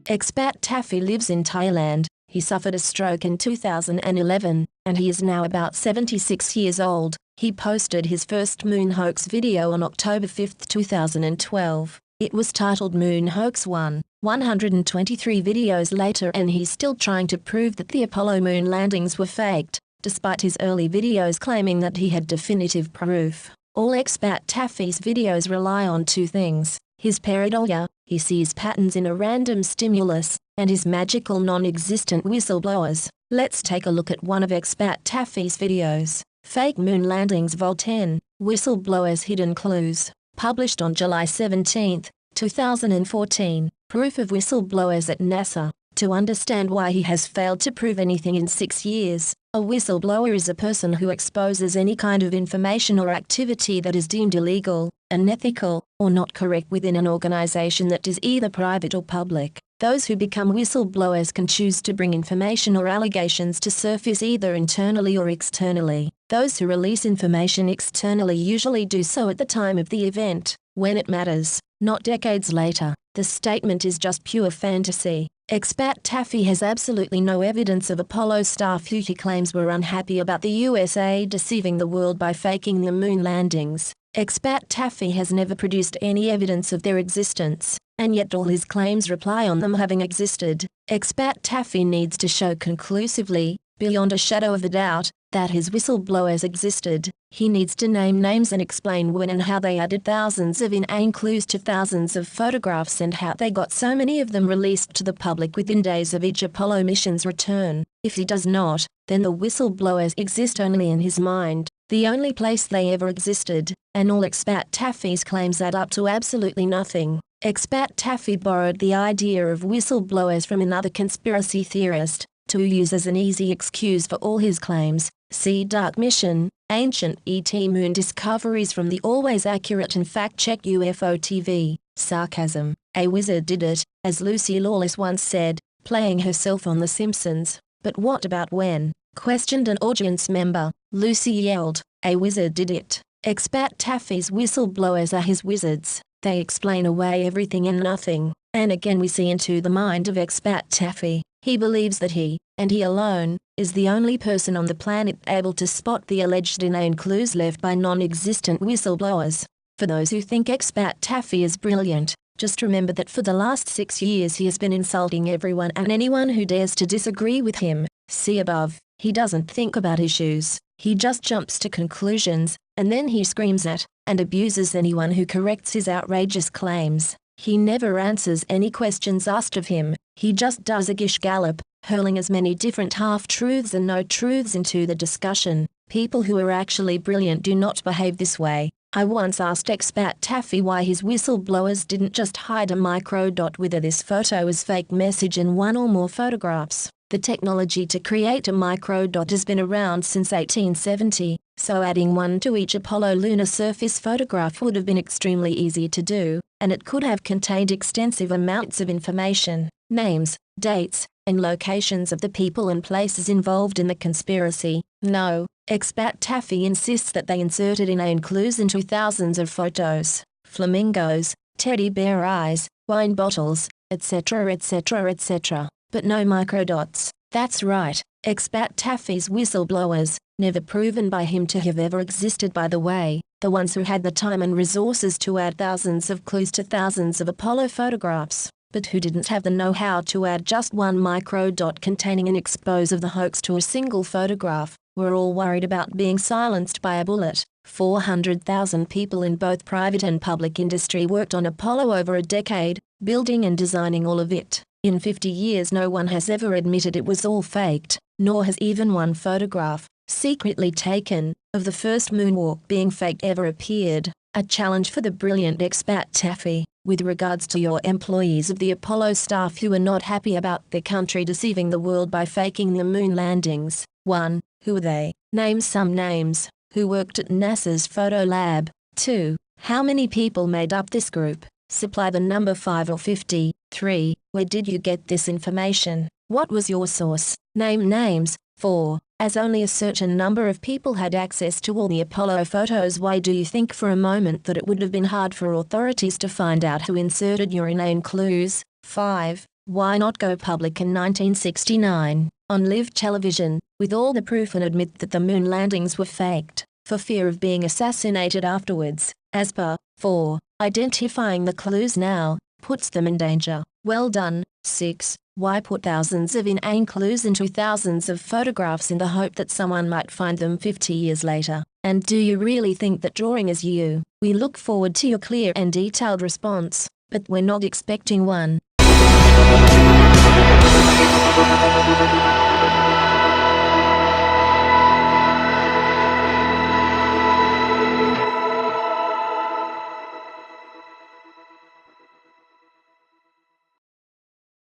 Expat Taffy lives in Thailand. He suffered a stroke in 2011, and he is now about 76 years old. He posted his first moon hoax video on October 5, 2012. It was titled Moon Hoax 1. 123 videos later and he's still trying to prove that the Apollo moon landings were faked, despite his early videos claiming that he had definitive proof. All Expat Taffy's videos rely on two things: his pareidolia, he sees patterns in a random stimulus, and his magical non-existent whistleblowers. Let's take a look at one of Expat Taffy's videos. Fake Moon Landings Vol 10, Whistleblowers Hidden Clues. Published on July 17, 2014. Proof of whistleblowers at NASA. To understand why he has failed to prove anything in 6 years, a whistleblower is a person who exposes any kind of information or activity that is deemed illegal, unethical, or not correct within an organization that is either private or public. Those who become whistleblowers can choose to bring information or allegations to surface either internally or externally. Those who release information externally usually do so at the time of the event, when it matters, not decades later. The statement is just pure fantasy. Expat Taffy has absolutely no evidence of Apollo staff who he claims were unhappy about the USA deceiving the world by faking the moon landings. Expat Taffy has never produced any evidence of their existence, and yet all his claims rely on them having existed. Expat Taffy needs to show conclusively, beyond a shadow of a doubt, that his whistleblowers existed. He needs to name names and explain when and how they added thousands of inane clues to thousands of photographs and how they got so many of them released to the public within days of each Apollo mission's return. If he does not, then the whistleblowers exist only in his mind, the only place they ever existed, and all Expat Taffy's claims add up to absolutely nothing. Expat Taffy borrowed the idea of whistleblowers from another conspiracy theorist, to use as an easy excuse for all his claims. See Dark Mission, Ancient ET Moon Discoveries from the always accurate and fact-check UFO TV. Sarcasm. A wizard did it, as Lucy Lawless once said, playing herself on The Simpsons. But what about when? Questioned an audience member. Lucy yelled, "A wizard did it." Expat Taffy's whistleblowers are his wizards. They explain away everything and nothing. And again we see into the mind of Expat Taffy. He believes that he, and he alone, is the only person on the planet able to spot the alleged inane clues left by non-existent whistleblowers. For those who think Expat Taffy is brilliant, just remember that for the last 6 years he has been insulting everyone and anyone who dares to disagree with him. See above. He doesn't think about issues. He just jumps to conclusions, and then he screams at and abuses anyone who corrects his outrageous claims. He never answers any questions asked of him. He just does a gish gallop, hurling as many different half-truths and no-truths into the discussion. People who are actually brilliant do not behave this way. I once asked Expat Taffy why his whistleblowers didn't just hide a microdot with a "this photo is fake" message in one or more photographs. The technology to create a microdot has been around since 1870, so adding one to each Apollo lunar surface photograph would have been extremely easy to do, and it could have contained extensive amounts of information, names, dates, and locations of the people and places involved in the conspiracy. No, Expat Taffy insists that they inserted inane clues into thousands of photos: flamingos, teddy bear eyes, wine bottles, etc., etc., etc. But no microdots. That's right, Expat Taffy's whistleblowers, never proven by him to have ever existed by the way, the ones who had the time and resources to add thousands of clues to thousands of Apollo photographs, but who didn't have the know-how to add just one microdot containing an expose of the hoax to a single photograph, were all worried about being silenced by a bullet. 400,000 people in both private and public industry worked on Apollo over a decade, building and designing all of it. In 50 years no one has ever admitted it was all faked, nor has even one photograph, secretly taken, of the first moonwalk being faked ever appeared. A challenge for the brilliant Expat Taffy, with regards to your employees of the Apollo staff who are not happy about their country deceiving the world by faking the moon landings. 1. Who are they? Name some names. Who worked at NASA's photo lab? 2. How many people made up this group? Supply the number 5 or 50. 3. Where did you get this information? What was your source? Name names. 4. As only a certain number of people had access to all the Apollo photos, why do you think for a moment that it would have been hard for authorities to find out who inserted your inane clues? 5. Why not go public in 1969, on live television, with all the proof and admit that the moon landings were faked, for fear of being assassinated afterwards, as per 4. Identifying the clues now puts them in danger. Well done. 6. Why put thousands of inane clues into thousands of photographs in the hope that someone might find them 50 years later? And do you really think that drawing is you? We look forward to your clear and detailed response, but we're not expecting one.